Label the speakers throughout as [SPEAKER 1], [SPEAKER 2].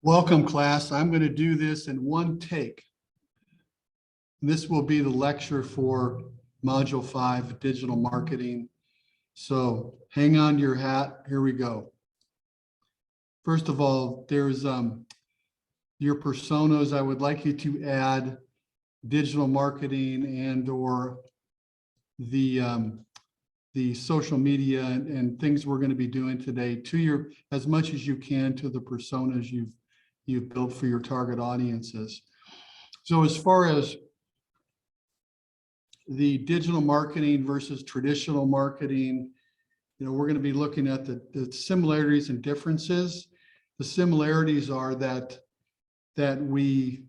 [SPEAKER 1] Welcome, class. I'm going to do this in one take. This will be the lecture for Module 5, Digital Marketing. So hang on to your hat. Here we go. First of all, there's your personas. I would like you to add digital marketing and or the social media and things we're going to be doing today to your, as much as you can, to the personas you've built for your target audiences. So as far as the digital marketing versus traditional marketing, we're going to be looking at the similarities and differences. The similarities are that we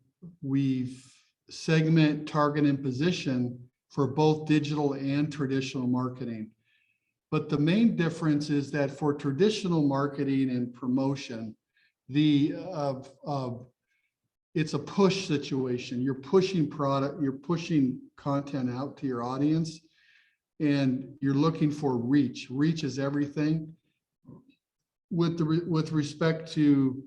[SPEAKER 1] segment, target, and position for both digital and traditional marketing. But the main difference is that for traditional marketing and promotion, it's a push situation. You're pushing product, you're pushing content out to your audience, and you're looking for reach. Reach is everything. With respect to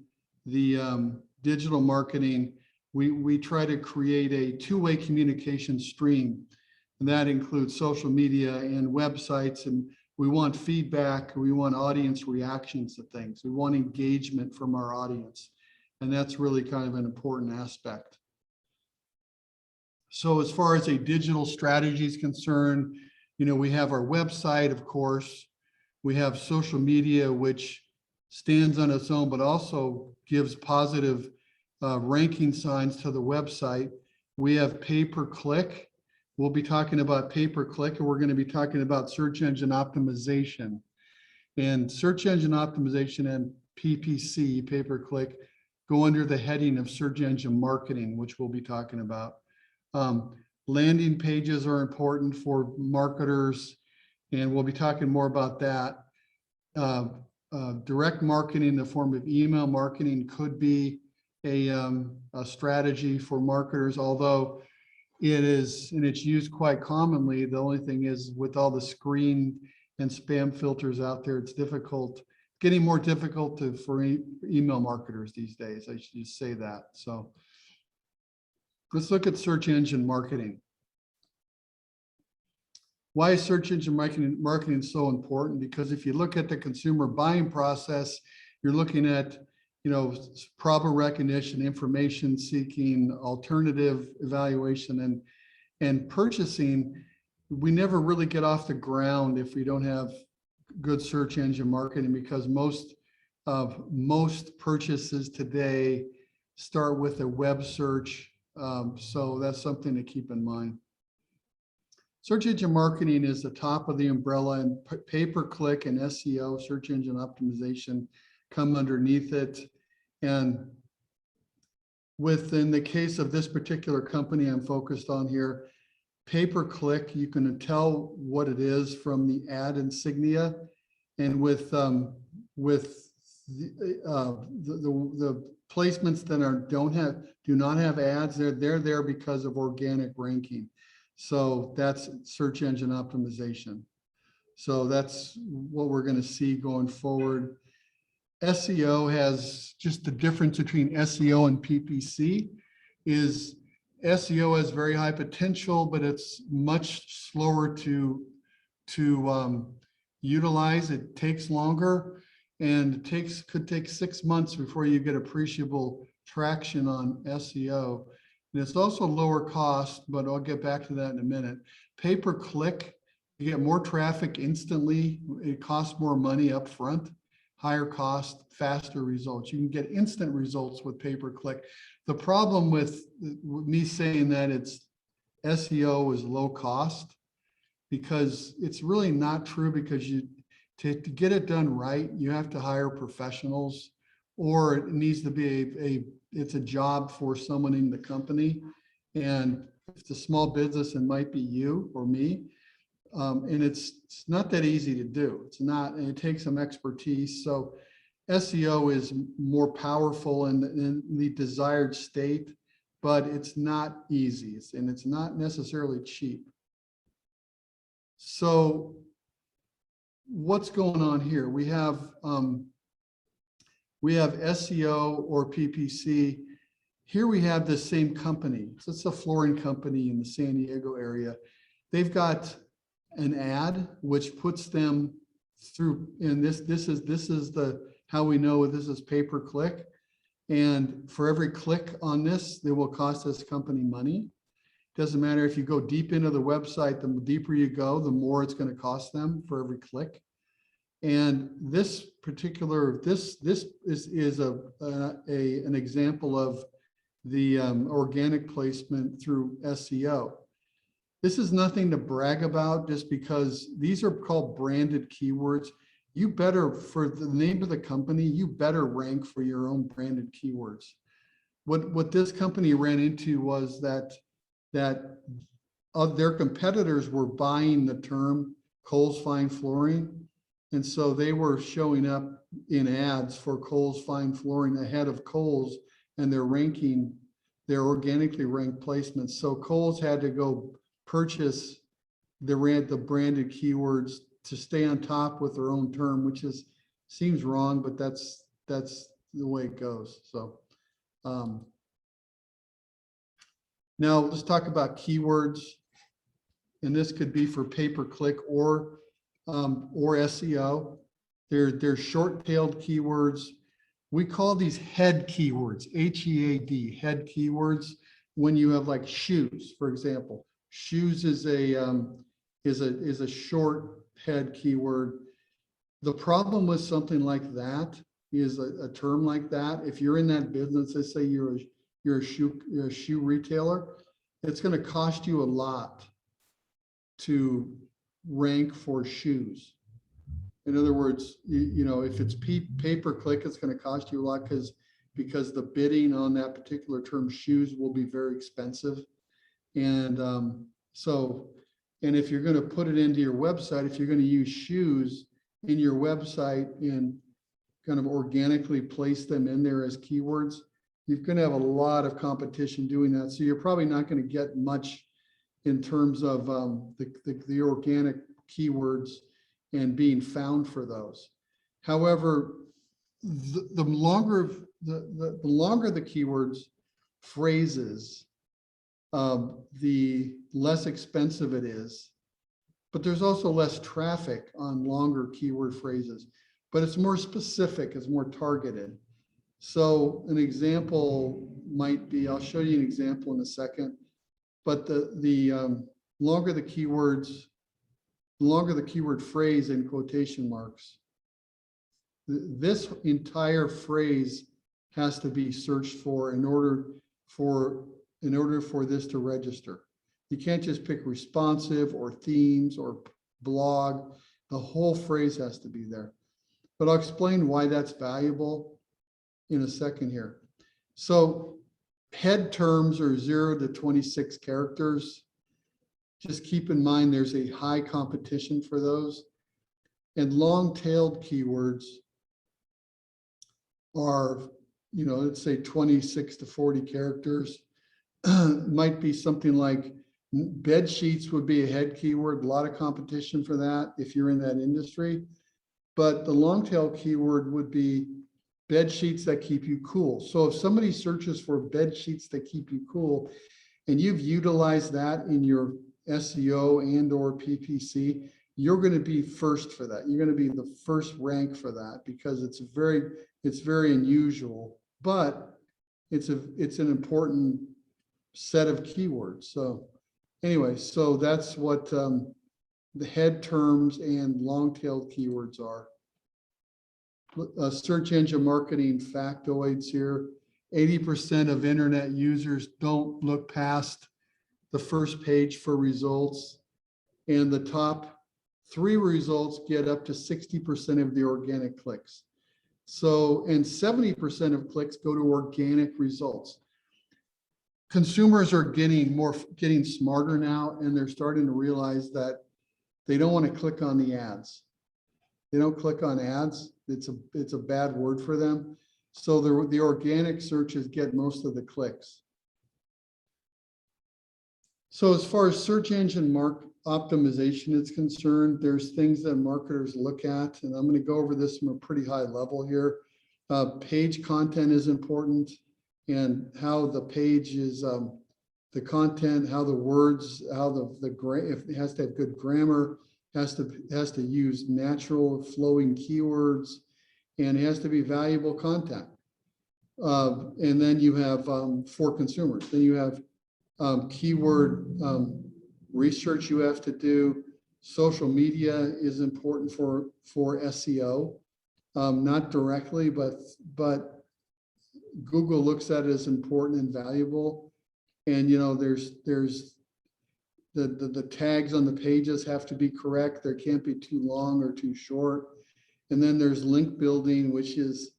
[SPEAKER 1] the digital marketing, we try to create a two-way communication stream, and that includes social media and websites, and we want feedback, we want audience reactions to things, we want engagement from our audience, and that's really kind of an important aspect. So as far as a digital strategy is concerned, we have our website, of course, we have social media, which stands on its own, but also gives positive ranking signs to the website. We have pay-per-click. We'll be talking about pay-per-click, and we're going to be talking about search engine optimization. And search engine optimization and PPC, pay-per-click, go under the heading of search engine marketing, which we'll be talking about. Landing pages are important for marketers, and we'll be talking more about that. Direct marketing in the form of email marketing could be a strategy for marketers, although it is, and it's used quite commonly. The only thing is, with all the screen and spam filters out there, it's getting more difficult for email marketers these days. I should just say that. So let's look at search engine marketing. Why is search engine marketing so important? Because if you look at the consumer buying process, you're looking at problem recognition, information seeking, alternative evaluation, and purchasing. We never really get off the ground if we don't have good search engine marketing, because most purchases today start with a web search. So that's something to keep in mind. Search engine marketing is the top of the umbrella, and pay-per-click and SEO, search engine optimization, come underneath it. And within the case of this particular company I'm focused on here, pay-per-click, you can tell what it is from the ad insignia. And with the placements that do not have ads, they're there because of organic ranking. So that's search engine optimization. So that's what we're going to see going forward. SEO has just the difference between SEO and PPC is SEO has very high potential, but it's much slower to utilize. It takes longer, and could take 6 months before you get appreciable traction on SEO. And it's also lower cost, but I'll get back to that in a minute. Pay-per-click, you get more traffic instantly. It costs more money up front. Higher cost, faster results. You can get instant results with pay-per-click. The problem with me saying that it's SEO is low cost, because it's really not true, because to get it done right, you have to hire professionals, or it needs to be it's a job for someone in the company. And if it's a small business, it might be you or me. And it's not that easy to do. It's not, and it takes some expertise. So SEO is more powerful in the desired state, but it's not easy, and it's not necessarily cheap. So what's going on here? We have We have SEO or PPC. Here we have the same company. So it's a flooring company in the San Diego area. They've got an ad which puts them through, and this is the how we know this is pay-per-click. And for every click on this, it will cost this company money. Doesn't matter if you go deep into the website, the deeper you go, the more it's going to cost them for every click. And this particular, this is an example of the organic placement through SEO. This is nothing to brag about just because these are called branded keywords. You better, for the name of the company, you better rank for your own branded keywords. What this company ran into was that their competitors were buying the term Kohl's Fine Flooring. And so they were showing up in ads for Kohl's Fine Flooring ahead of Kohl's, and they're ranking their organically ranked placements. So Kohl's had to go purchase the branded keywords to stay on top with their own term, which seems wrong, but that's the way it goes. So now let's talk about keywords, and this could be for pay-per-click or SEO. They're short-tailed keywords. We call these head keywords, H-E-A-D, head keywords. When you have like shoes, for example, shoes is a short head keyword. The problem with something like that is a term like that. If you're in that business, let's say you're a shoe retailer, it's going to cost you a lot to rank for shoes. In other words, you know, if it's pay-per-click, it's going to cost you a lot because the bidding on that particular term shoes will be very expensive. And and if you're going to put it into your website, if you're going to use shoes in your website and kind of organically place them in there as keywords, you're going to have a lot of competition doing that. So you're probably not going to get much in terms of the organic keywords and being found for those. However, the longer the keywords phrases, the less expensive it is, but there's also less traffic on longer keyword phrases, but it's more specific, it's more targeted. So an example might be, I'll show you an example in a second, but the longer the keywords, the longer the keyword phrase in quotation marks, this entire phrase has to be searched for in order for this to register. You can't just pick responsive or themes or blog. The whole phrase has to be there. But I'll explain why that's valuable in a second here. So head terms are 0 to 26 characters. Just keep in mind there's a high competition for those. And long-tailed keywords are, you know, let's say 26 to 40 characters. Might be something like bed sheets would be a head keyword, a lot of competition for that if you're in that industry. But the long tail keyword would be bed sheets that keep you cool. So if somebody searches for bed sheets that keep you cool, and you've utilized that in your SEO and or PPC, you're going to be first for that. You're going to be the first rank for that because it's very unusual, but it's an important set of keywords. So anyway, so that's what the head terms and long-tailed keywords are. Search engine marketing factoids here. 80% of internet users don't look past the first page for results, and the top 3 results get up to 60% of the organic clicks. So, and 70% of clicks go to organic results. Consumers are getting smarter now, and they're starting to realize that they don't want to click on the ads. They don't click on ads. It's a bad word for them. So the organic searches get most of the clicks. So as far as search engine optimization is concerned, there's things that marketers look at, and I'm going to go over this from a pretty high level here. Page content is important, and how the page is, the content, how the words, how if it has to have good grammar, has to use natural flowing keywords, and it has to be valuable content. And then you have for consumers. Then you have keyword research you have to do. Social media is important for SEO, not directly, but Google looks at it as important and valuable. And there's the tags on the pages have to be correct. There can't be too long or too short. And then there's link building, which is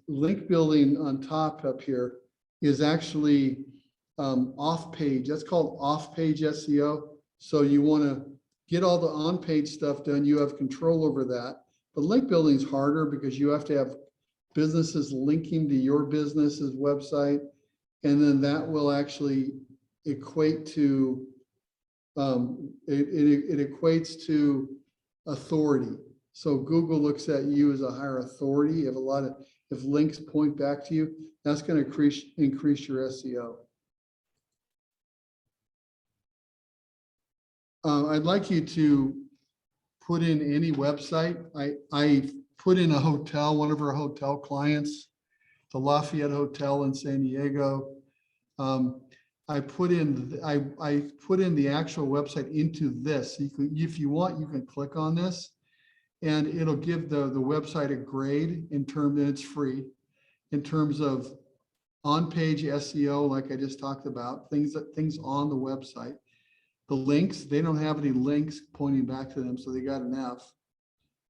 [SPEAKER 1] link building on top up here is actually off page. That's called off page SEO. So you want to get all the on page stuff done. You have control over that. But link building is harder because you have to have businesses linking to your business's website. And then that will actually equate to, it equates to authority. So Google looks at you as a higher authority. If links point back to you, that's going to increase your SEO. I'd like you to put in any website. I put in a hotel, one of our hotel clients, the Lafayette Hotel in San Diego. I put in the actual website into this. You can, if you want, you can click on this, and it'll give the website a grade in terms, and it's free, in terms of on-page SEO, like I just talked about, things on the website. The links, they don't have any links pointing back to them, so they got an F,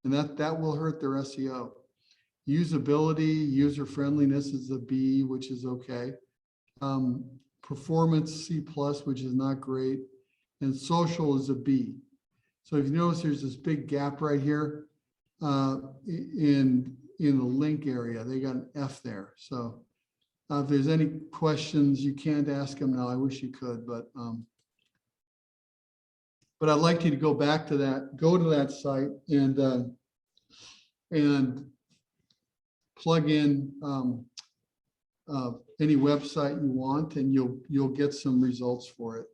[SPEAKER 1] and that will hurt their SEO. Usability, user friendliness is a B, which is okay. Performance C+, which is not great, and social is a B. So if you notice, there's this big gap right here in the link area. They got an F there. So if there's any questions, you can't ask them now. I wish you could, but I'd like you to go back to that, go to that site and plug in any website you want, and you'll get some results for it.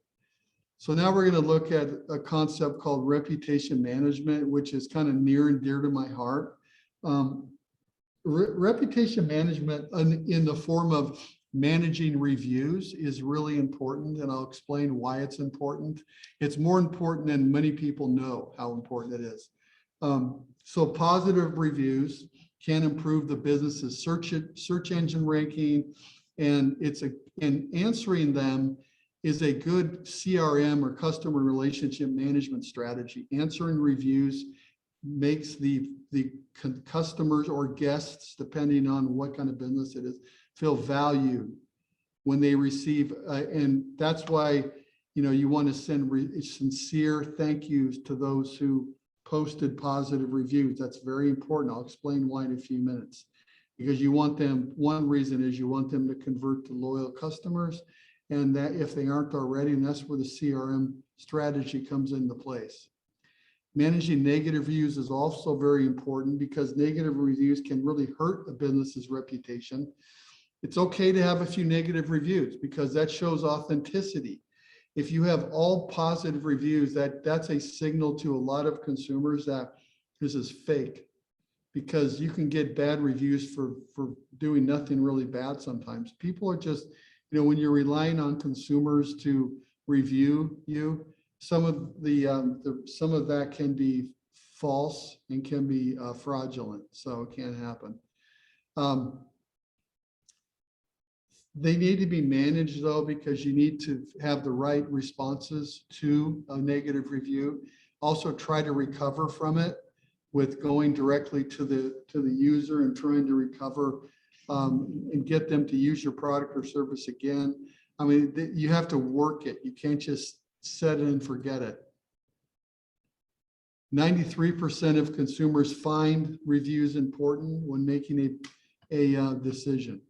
[SPEAKER 1] So now we're going to look at a concept called reputation management, which is kind of near and dear to my heart. Reputation management in the form of managing reviews is really important, and I'll explain why it's important. It's more important than many people know how important it is. So positive reviews can improve the business's search engine ranking, and answering them is a good CRM or customer relationship management strategy. Answering reviews makes the customers or guests, depending on what kind of business it is, feel valued when they receive, and that's why you want to send sincere thank yous to those who posted positive reviews. That's very important. I'll explain why in a few minutes. Because you want them, one reason is you want them to convert to loyal customers, and that if they aren't already, and that's where the CRM strategy comes into place. Managing negative reviews is also very important because negative reviews can really hurt a business's reputation. It's okay to have a few negative reviews because that shows authenticity. If you have all positive reviews, that's a signal to a lot of consumers that this is fake, because you can get bad reviews for doing nothing really bad sometimes. People are just, when you're relying on consumers to review you, some of that can be false and can be fraudulent, so it can't happen. They need to be managed though, because you need to have the right responses to a negative review. Also try to recover from it with going directly to the user and trying to recover and get them to use your product or service again. I mean, you have to work it. You can't just set it and forget it. 93% of consumers find reviews important when making a decision.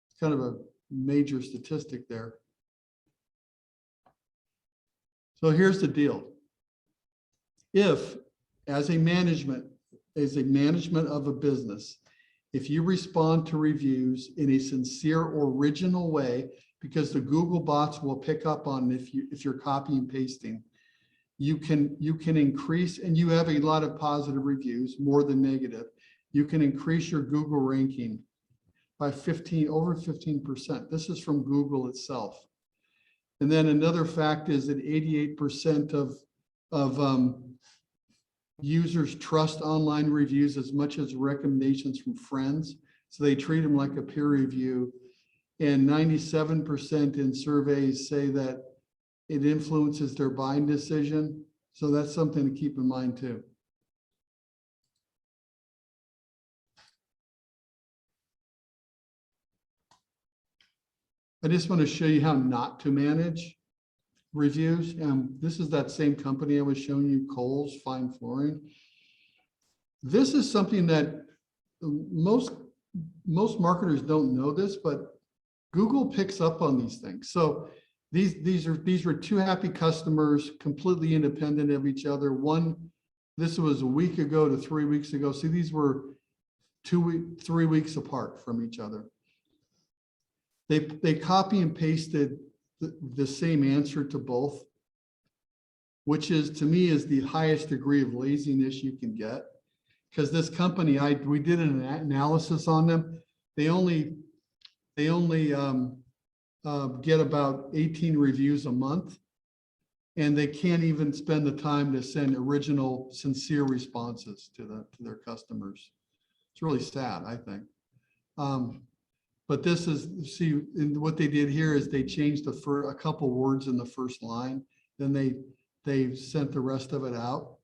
[SPEAKER 1] It's kind of a major statistic there. So here's the deal. If, as a management management of a business. If you respond to reviews in a sincere, original way, because the Google bots will pick up on if you're copying and pasting, you can increase, and you have a lot of positive reviews, more than negative. You can increase your Google ranking by over 15%. This is from Google itself. And then another fact is that 88% of users trust online reviews as much as recommendations from friends. So they treat them like a peer review. And 97% in surveys say that it influences their buying decision. So that's something to keep in mind too. I just want to show you how not to manage reviews. This is that same company I was showing you, Kohl's Fine Flooring. This is something that most marketers don't know this, but Google picks up on these things. So these were two happy customers, completely independent of each other. This was a week ago to 3 weeks ago. See, these were 3 weeks apart from each other. They copy and pasted the same answer to both, which is, to me, is the highest degree of laziness you can get. Because this company, we did an analysis on them. They only get about 18 reviews a month, and they can't even spend the time to send original, sincere responses to their customers. It's really sad, I think. But this is, see, what they did here is they changed a couple words in the first line, then they sent the rest of it out.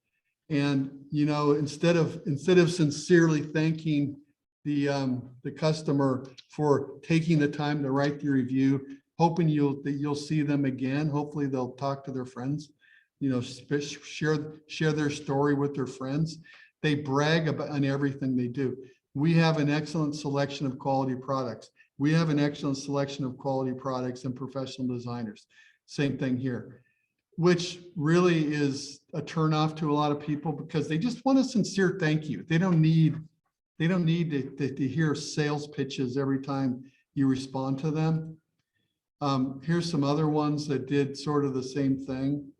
[SPEAKER 1] And, you know, instead of sincerely thanking the customer for taking the time to write the review, hoping that you'll see them again, hopefully they'll talk to their friends, you know, share their story with their friends. They brag on everything they do. We have an excellent selection of quality products. We have an excellent selection of quality products and professional designers. Same thing here, which really is a turnoff to a lot of people because they just want a sincere thank you. They don't need to hear sales pitches every time you respond to them. Here's some other ones that did sort of the same thing.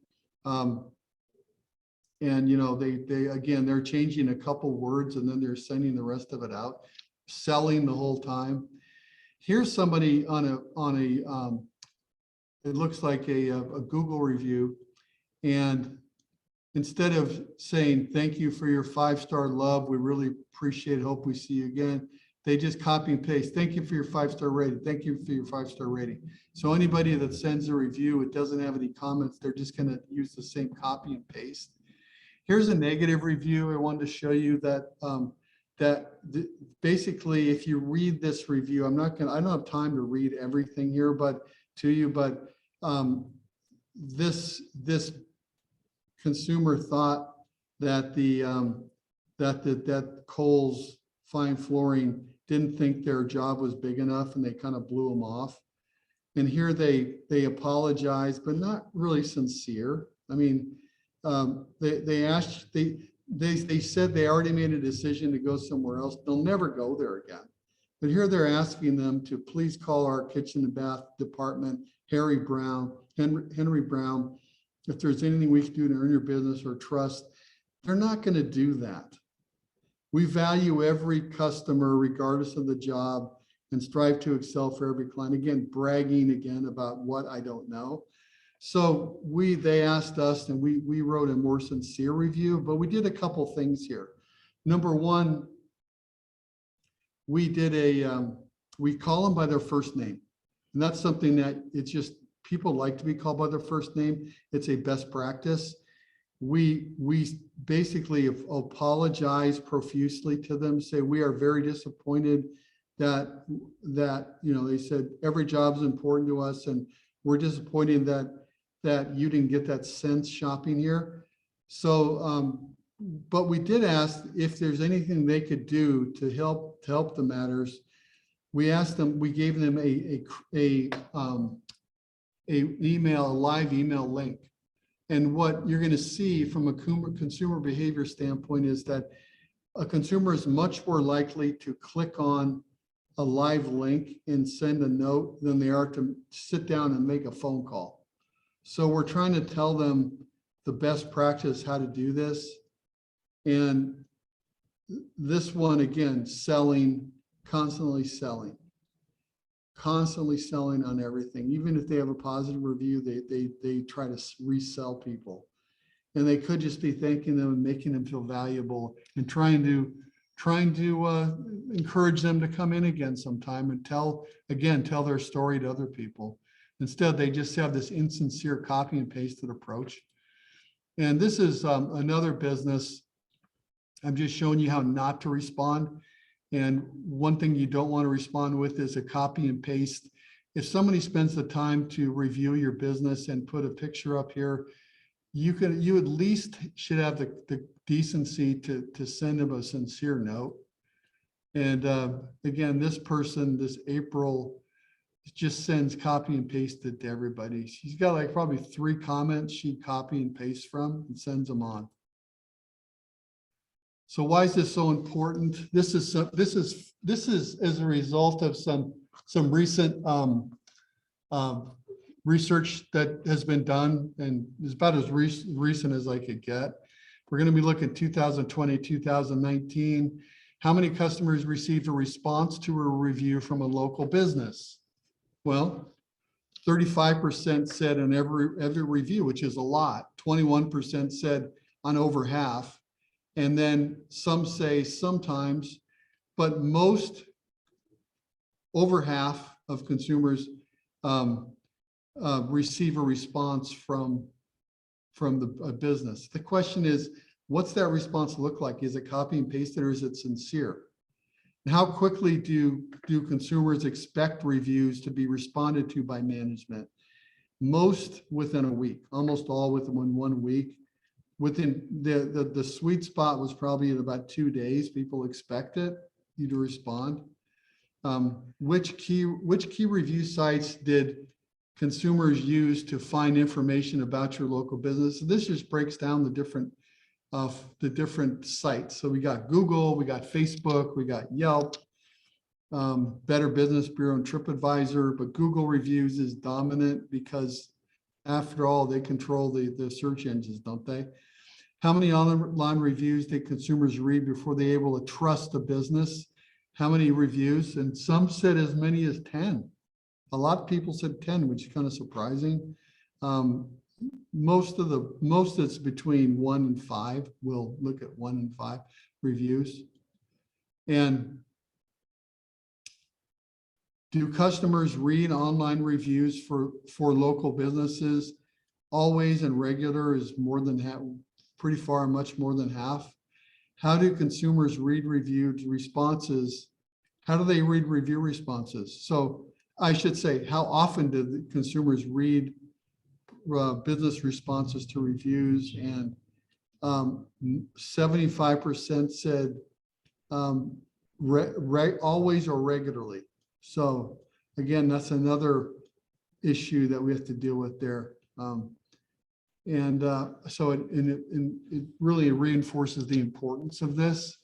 [SPEAKER 1] And, you know, again, they're changing a couple words and then they're sending the rest of it out, selling the whole time. Here's somebody it looks like a Google review. And instead of saying, thank you for your 5-star love, we really appreciate it, hope we see you again, they just copy and paste, thank you for your 5-star rating, thank you for your 5-star rating. So anybody that sends a review, it doesn't have any comments, they're just gonna use the same copy and paste. Here's a negative review I wanted to show you that basically, if you read this review, I don't have time to read everything here, but this consumer thought that that Kohl's Fine Flooring didn't think their job was big enough, and they kind of blew them off. And here they apologize, but not really sincere. I mean, they said they already made a decision to go somewhere else. They'll never go there again. But here they're asking them to please call our kitchen and bath department, Henry Brown, if there's anything we can do to earn your business or trust. They're not going to do that. We value every customer regardless of the job and strive to excel for every client. Again, bragging again about what I don't know. So they asked us, and we wrote a more sincere review, but we did a couple things here. Number one, we call them by their first name. And that's something that it's just, people like to be called by their first name. It's a best practice. We basically apologize profusely to them, say we are very disappointed that you know, they said every job is important to us, and we're disappointed that you didn't get that sense shopping here. So, but we did ask if there's anything they could do to help the matters. We asked them, we gave them a live email link. And what you're going to see from a consumer behavior standpoint is that a consumer is much more likely to click on a live link and send a note than they are to sit down and make a phone call. So we're trying to tell them the best practice, how to do this. And this one, again, selling, constantly selling on everything. Even if they have a positive review, they try to resell people. And they could just be thanking them and making them feel valuable and trying to encourage them to come in again sometime and tell their story to other people. Instead, they just have this insincere copy and pasted approach. And this is another business. I'm just showing you how not to respond. And one thing you don't want to respond with is a copy and paste. If somebody spends the time to review your business and put a picture up here, you at least should have the decency to send them a sincere note. And again, this person, this April, just sends copy and paste it to everybody. She's got like probably 3 comments she'd copy and paste from and sends them on. So why is this so important? This is as a result of some recent research that has been done, and is about as recent as I could get. We're going to be looking at 2020, 2019. How many customers received a response to a review from a local business? Well, 35% said on every review, which is a lot. 21% said on over half. And then some say sometimes, but most, over half of consumers receive a response from the business. The question is, what's that response look like? Is it copy and pasted or is it sincere? And how quickly do consumers expect reviews to be responded to by management? Most within a week, almost all within 1 week. Within the sweet spot was probably in about 2 days. People expected you to respond. Which key review sites did consumers use to find information about your local business? So this just breaks down the different sites. So we got Google, we got Facebook, we got Yelp, Better Business Bureau, and TripAdvisor, but Google reviews is dominant because after all, they control the search engines, don't they? How many online reviews did consumers read before they were able to trust a business? How many reviews? And some said as many as 10. A lot of people said 10, which is kind of surprising. Most it's between 1 and 5. We'll look at 1 and 5 reviews. And do customers read online reviews for local businesses? Always and regular is more than half, pretty far, much more than half. How do consumers read reviewed responses? How do they read review responses? So I should say, how often do the consumers read business responses to reviews? And 75% said always or regularly. So again, that's another issue that we have to deal with there. So it really reinforces the importance of this.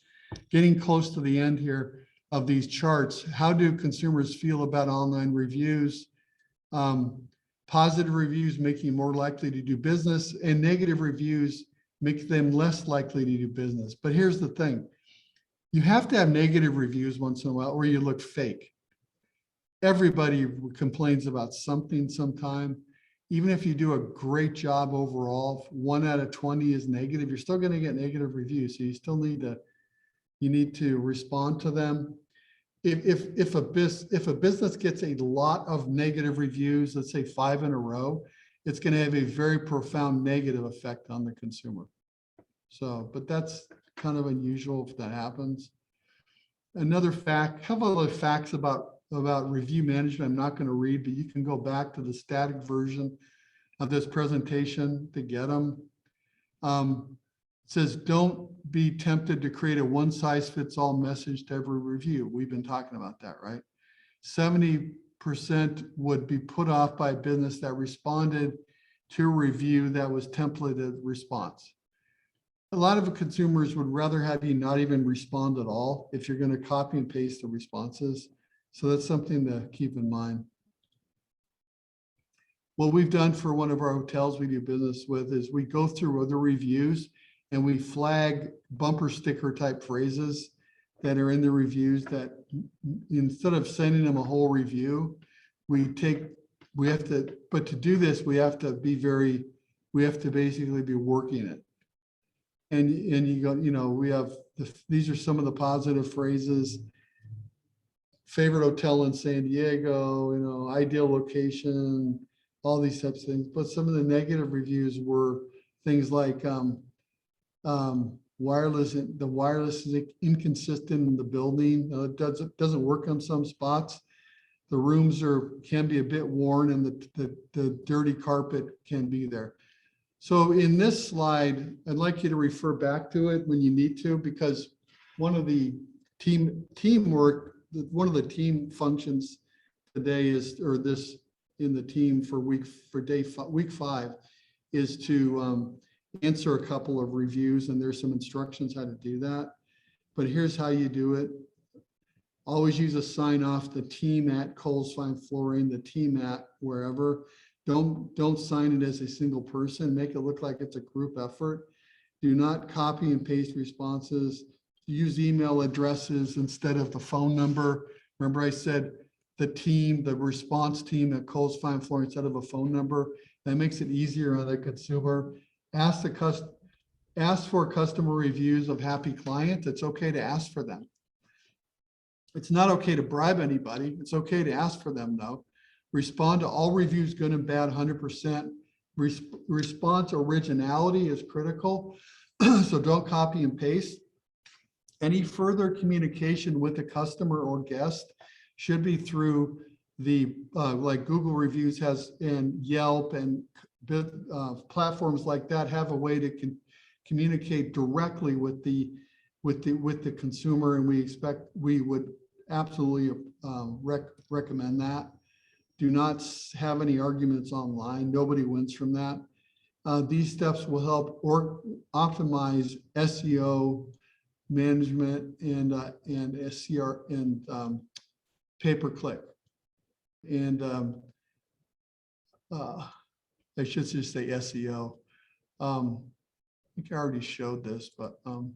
[SPEAKER 1] Getting close to the end here of these charts, how do consumers feel about online reviews? Positive reviews make you more likely to do business, and negative reviews make them less likely to do business. But here's the thing. You have to have negative reviews once in a while or you look fake. Everybody complains about something sometime. Even if you do a great job overall, 1 out of 20 is negative, you're still going to get negative reviews. So you still need to respond to them. If a business gets a lot of negative reviews, let's say 5 in a row, it's going to have a very profound negative effect on the consumer. So, but that's kind of unusual if that happens. Another fact, a couple of facts about review management I'm not going to read, but you can go back to the static version of this presentation to get them. It says, don't be tempted to create a one-size-fits-all message to every review. We've been talking about that, right? 70% would be put off by a business that responded to a review that was templated response. a lot of consumers would rather have you not even respond at all if you're going to copy and paste the responses. So that's something to keep in mind. What we've done for one of our hotels we do business with is we go through other reviews and we flag bumper sticker type phrases that are in the reviews that instead of sending them a whole review, but to do this, we have to basically be working it. And you go, we have, these are some of the positive phrases. Favorite hotel in San Diego, ideal location, all these types of things. But some of the negative reviews were things like the wireless is inconsistent in the building. It doesn't work on some spots. The rooms can be a bit worn and the dirty carpet can be there. So in this slide, I'd like you to refer back to it when you need to, because one of the team functions today in the team for week 5 is to answer a couple of reviews, and there's some instructions how to do that. But here's how you do it. Always use a sign off, the team at Coles Fine Flooring, the team at wherever. Don't sign it as a single person. Make it look like it's a group effort. Do not copy and paste responses. Use email addresses instead of the phone number. Remember I said the response team at Coles Fine Flooring instead of a phone number. That makes it easier on the consumer. Ask for customer reviews of happy clients. It's okay to ask for them. It's not okay to bribe anybody. It's okay to ask for them though. Respond to all reviews, good and bad, 100%. Response originality is critical. So don't copy and paste. Any further communication with the customer or guest should be through the like Google reviews has, and Yelp and platforms like that have a way to communicate directly with the consumer, and we would absolutely recommend that. Do not have any arguments online. Nobody wins from that. These steps will help optimize SEO management and SCR and pay-per-click. And I should just say SEO. I think I already showed this, but I'm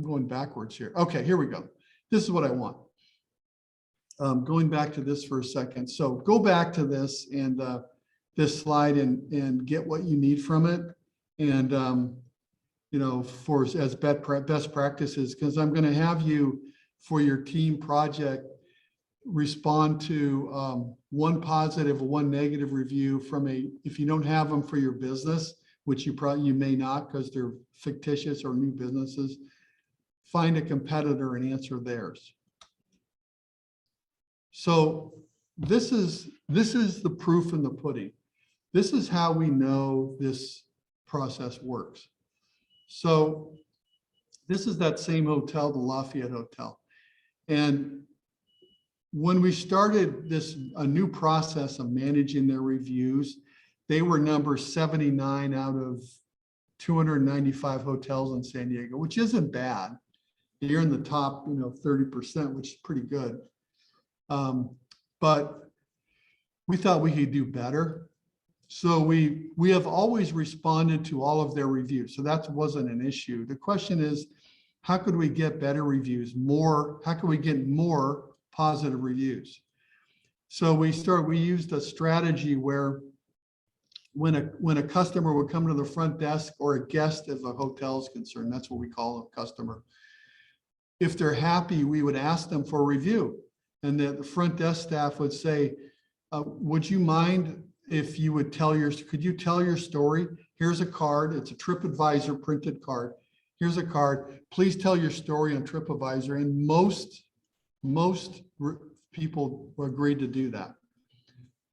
[SPEAKER 1] going backwards here. Okay, here we go. This is what I want. Going back to this for a second. So go back to this and this slide and get what you need from it. And, as best practices, because I'm going to have you for your team project respond to one positive, one negative review from if you don't have them for your business, which you may not because they're fictitious or new businesses, find a competitor and answer theirs. So this is the proof in the pudding. This is how we know this process works. So this is that same hotel, the Lafayette Hotel. And when we started a new process of managing their reviews, they were number 79 out of 295 hotels in San Diego, which isn't bad. You're in the top, 30%, which is pretty good. But we thought we could do better. So we have always responded to all of their reviews. So that wasn't an issue. The question is, how could we get better reviews? How can we get more positive reviews? So we used a strategy where when a customer would come to the front desk, or a guest if a hotel is concerned, that's what we call a customer. If they're happy, we would ask them for a review. And the front desk staff would say, would you mind if you would could you tell your story? Here's a card. It's a TripAdvisor printed card. Here's a card. Please tell your story on TripAdvisor. And most people agreed to do that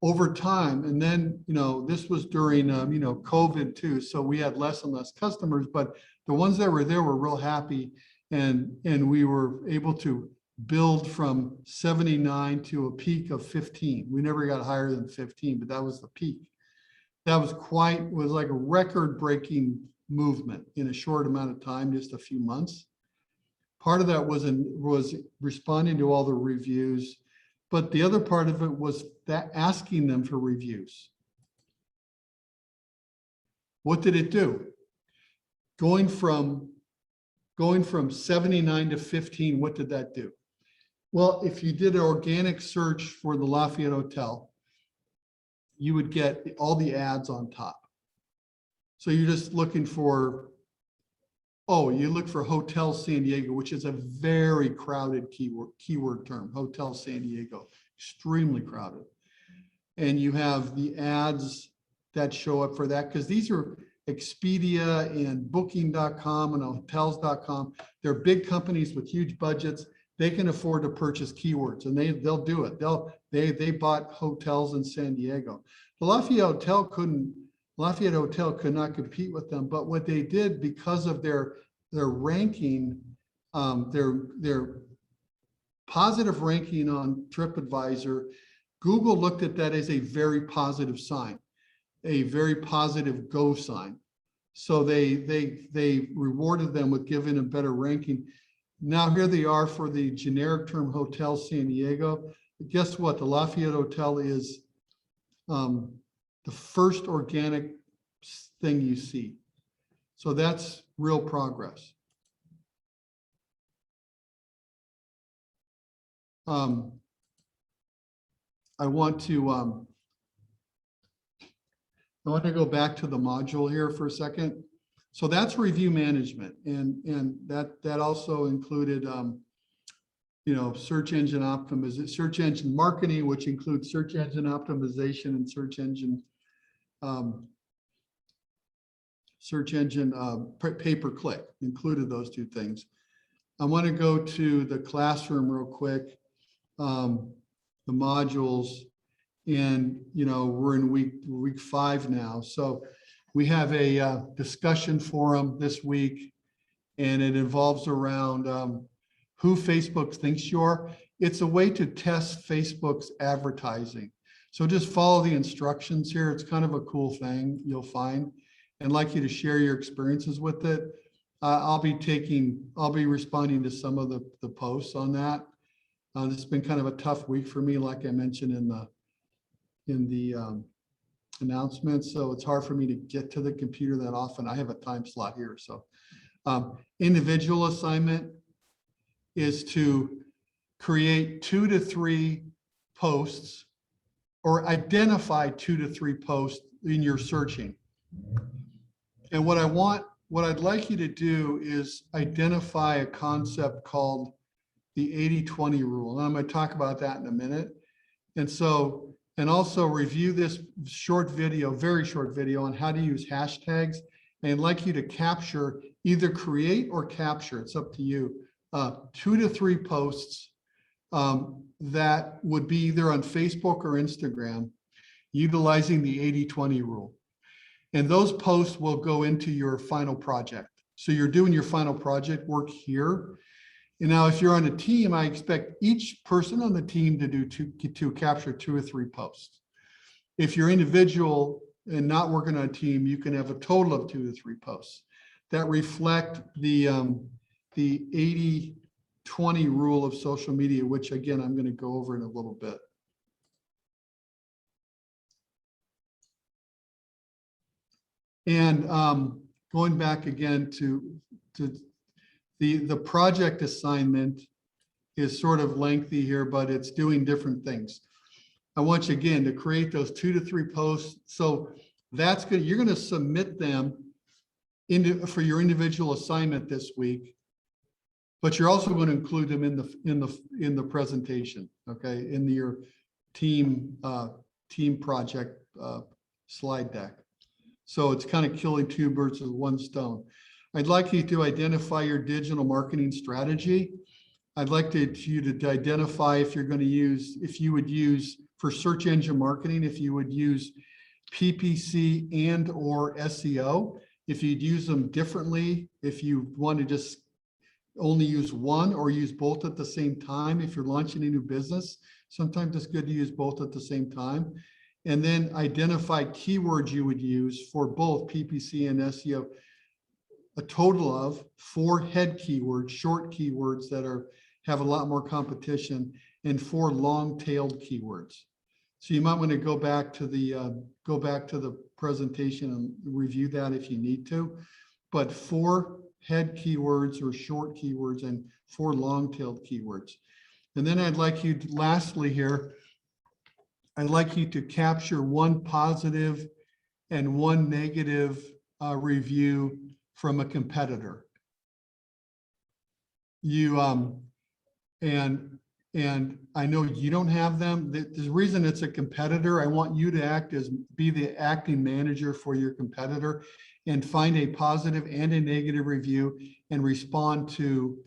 [SPEAKER 1] over time. And then, this was during, COVID too. So we had less and less customers, but the ones that were there were real happy. And we were able to build from 79 to a peak of 15. We never got higher than 15, but that was the peak. That was like a record-breaking movement in a short amount of time, just a few months. Part of that was responding to all the reviews, but the other part of it was that asking them for reviews. What did it do? Going from 79 to 15, what did that do? Well, if you did an organic search for the Lafayette Hotel, you would get all the ads on top. So you're just looking for, you look for Hotel San Diego, which is a very crowded keyword term, Hotel San Diego, extremely crowded. And you have the ads that show up for that, because these are Expedia and Booking.com and Hotels.com. They're big companies with huge budgets. They can afford to purchase keywords, and they'll do it. They bought hotels in San Diego. The Lafayette Hotel could not compete with them. But what they did, because of their ranking, their positive ranking on TripAdvisor, Google looked at that as a very positive sign, a very positive go sign. So they rewarded them with giving a better ranking. Now here they are for the generic term Hotel San Diego. Guess what? The Lafayette Hotel is the first organic thing you see. So that's real progress. I want to go back to the module here for a second. So that's review management, and that also included search engine optimization, search engine marketing, which includes search engine optimization and search engine pay-per-click, included those two things. I want to go to the classroom real quick, the modules, and we're in week 5 now. So we have a discussion forum this week, and it involves around who Facebook thinks you are. It's a way to test Facebook's advertising. So just follow the instructions here. It's kind of a cool thing you'll find. And I'd like you to share your experiences with it. I'll be responding to some of the posts on that. This has been kind of a tough week for me, like I mentioned in the announcements. So it's hard for me to get to the computer that often. I have a time slot here. So individual assignment is to create 2 to 3 posts, or identify 2 to 3 posts in your searching. And what I'd like you to do is identify a concept called the 80-20 rule. And I'm going to talk about that in a minute. And also review this very short video on how to use hashtags. And I'd like you to either create or capture, it's up to you, 2 to 3 posts that would be either on Facebook or Instagram, utilizing the 80-20 rule. And those posts will go into your final project. So you're doing your final project work here. And now if you're on a team, I expect each person on the team to capture 2 or 3 posts. If you're individual and not working on a team, you can have a total of 2 to 3 posts that reflect the 80-20 rule of social media, which again, I'm going to go over in a little bit. And going back again to the project assignment is sort of lengthy here, but it's doing different things. I want you again to create those 2 to 3 posts. So that's good. You're going to submit them for your individual assignment this week, but you're also going to include them in the presentation. Okay, in your team project slide deck. So it's kind of killing 2 birds with 1 stone. I'd like you to identify your digital marketing strategy. I'd like you to identify if you would use for search engine marketing, if you would use PPC and or SEO, if you'd use them differently, if you want to just only use one or use both at the same time. If you're launching a new business, sometimes it's good to use both at the same time. And then identify keywords you would use for both PPC and SEO. a total of 4 head keywords, short keywords that have a lot more competition, and 4 long-tailed keywords. So you might want to go back to the presentation and review that if you need to. But 4 head keywords or short keywords and 4 long-tailed keywords. And then I'd like you to, lastly here, I'd like you to capture 1 positive and 1 negative review from a competitor. You and I know you don't have them. The reason it's a competitor, I want you to be the acting manager for your competitor and find a positive and a negative review and respond to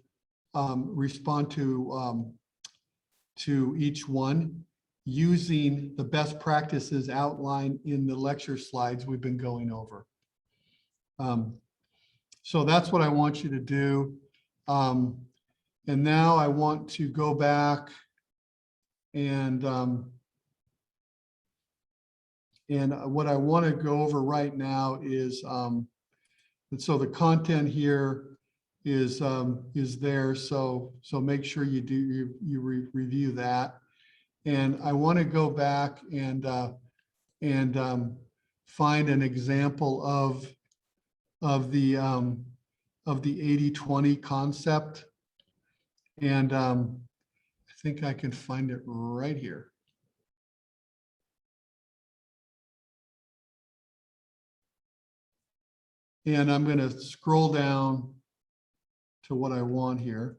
[SPEAKER 1] each one using the best practices outlined in the lecture slides we've been going over. So that's what I want you to do. And now I want to go back and what I want to go over right now is, so the content here is there. So make sure you review that. And I want to go back and find an example of the 80-20 concept. And I think I can find it right here. And I'm going to scroll down to what I want here.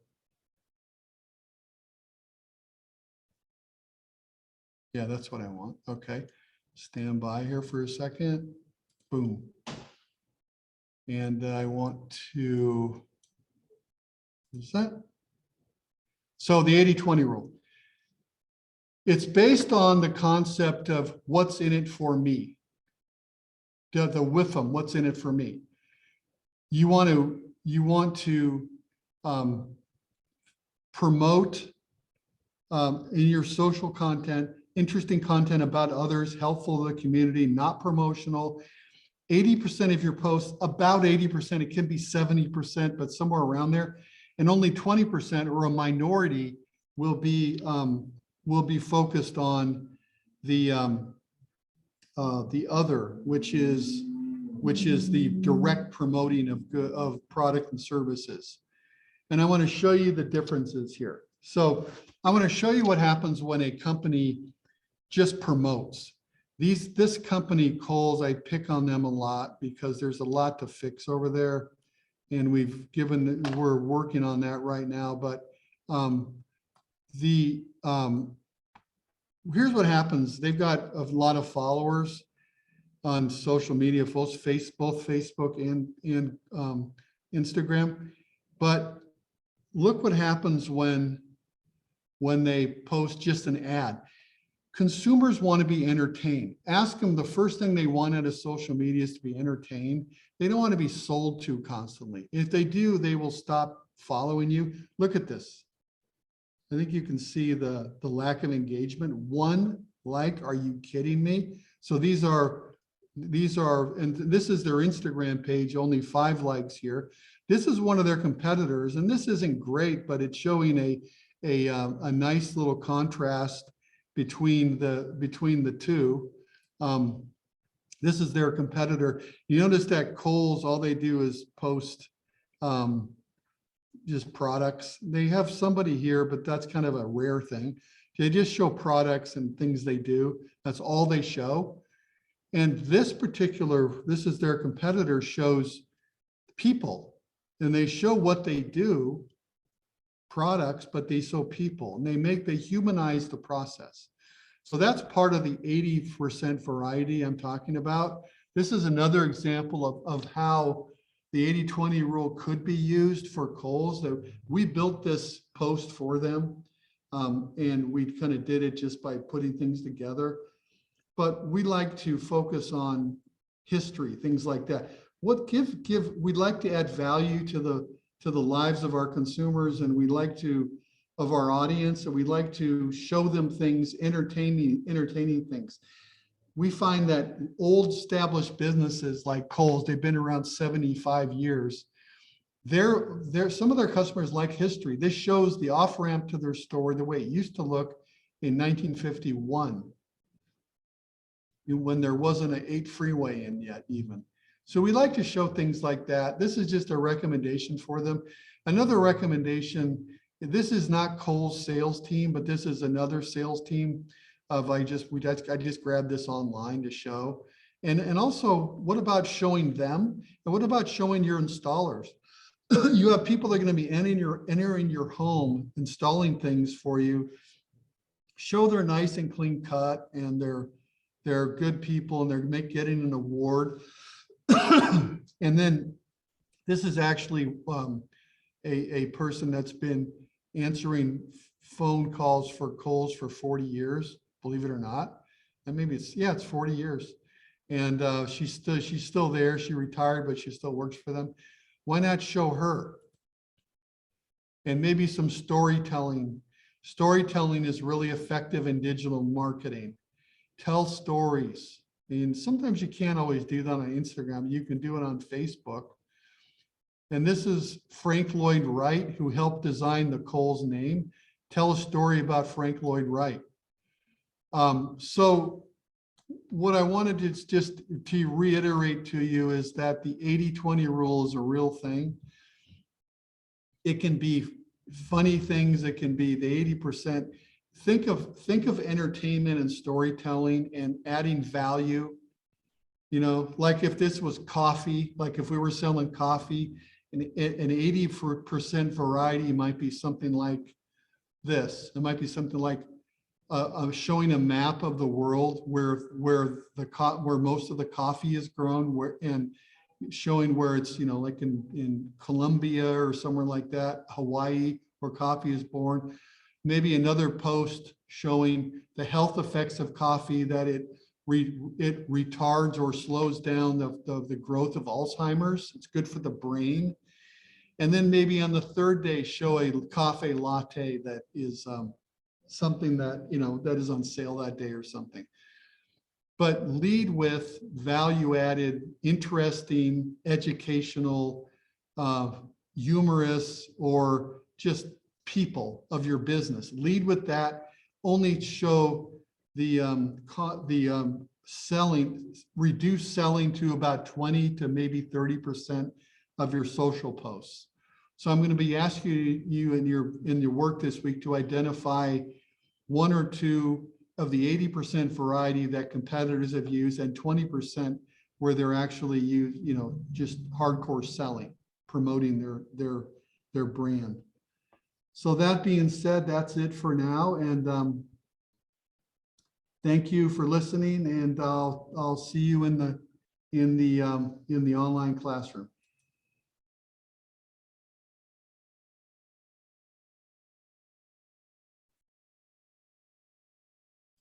[SPEAKER 1] Yeah, that's what I want. Okay. Stand by here for a second. Boom. And I want to, is that? So the 80-20 rule. It's based on the concept of what's in it for me. The WIFM, what's in it for me. You want to promote in your social content, interesting content about others, helpful to the community, not promotional. 80% of your posts, about 80%, it can be 70%, but somewhere around there. And only 20% or a minority will be focused on the other, which is the direct promoting of product and services. And I want to show you the differences here. So I want to show you what happens when a company just promotes. This company, Kohl's, I pick on them a lot because there's a lot to fix over there. And we're working on that right now. But here's what happens. They've got a lot of followers on social media, both Facebook and Instagram. But look what happens when they post just an ad. Consumers want to be entertained. Ask them the first thing they want out of social media is to be entertained. They don't want to be sold to constantly. If they do, they will stop following you. Look at this. I think you can see the lack of engagement. 1 like, are you kidding me? So these are, and this is their Instagram page, only 5 likes here. This is one of their competitors, and this isn't great, but it's showing a nice little contrast between the two. This is their competitor. You notice that Kohl's, all they do is post just products. They have somebody here, but that's kind of a rare thing. They just show products and things they do. That's all they show. And this is their competitor, shows people, and they show what they do, products, but they show people, and they humanize the process. So that's part of the 80% variety I'm talking about. This is another example of how the 80-20 rule could be used for Kohl's. We built this post for them, and we kind of did it just by putting things together. But we like to focus on history, things like that. We'd like to add value to the lives of our consumers, and we like to, of our audience, and we like to show them things, entertaining things. We find that old established businesses like Kohl's, they've been around 75 years. some of their customers like history. This shows the off ramp to their store the way it used to look in 1951, when there wasn't an 8 freeway in yet even. So we like to show things like that. This is just a recommendation for them. Another recommendation, this is not Kohl's sales team, but this is another sales team of, I just grabbed this online to show. And also, what about showing them? And what about showing your installers? You have people that are going to be entering your home, installing things for you. Show they're nice and clean cut, and they're good people, and they're getting an award. And then this is actually a person that's been answering phone calls for Kohl's for 40 years, believe it or not. And maybe it's 40 years. And she's still there. She retired, but she still works for them. Why not show her? And maybe some storytelling. Storytelling is really effective in digital marketing. Tell stories. And sometimes you can't always do that on Instagram. You can do it on Facebook. And this is Frank Lloyd Wright, who helped design the Kohl's name. Tell a story about Frank Lloyd Wright. So what I wanted to just to reiterate to you is that the 80-20 rule is a real thing. It can be funny things. It can be the 80%. Think of entertainment and storytelling and adding value. You know, like if this was coffee, like if we were selling coffee, an 80% variety might be something like this. It might be something like showing a map of the world where most of the coffee is grown, and showing where it's, you know, like in Colombia or somewhere like that, Hawaii, where coffee is born. Maybe another post showing the health effects of coffee, that it retards or slows down the growth of Alzheimer's. It's good for the brain. And then maybe on the third day, show a coffee latte that is something that, you know, that is on sale that day or something. But lead with value-added, interesting, educational, humorous, or just people of your business. Lead with that. Only show the selling, reduce selling to about 20 to maybe 30% of your social posts. So I'm going to be asking you in your work this week to identify one or two of the 80% variety that competitors have used, and 20% where they're actually just hardcore selling, promoting their brand. So that being said, that's it for now. And thank you for listening. And I'll see you in the online classroom.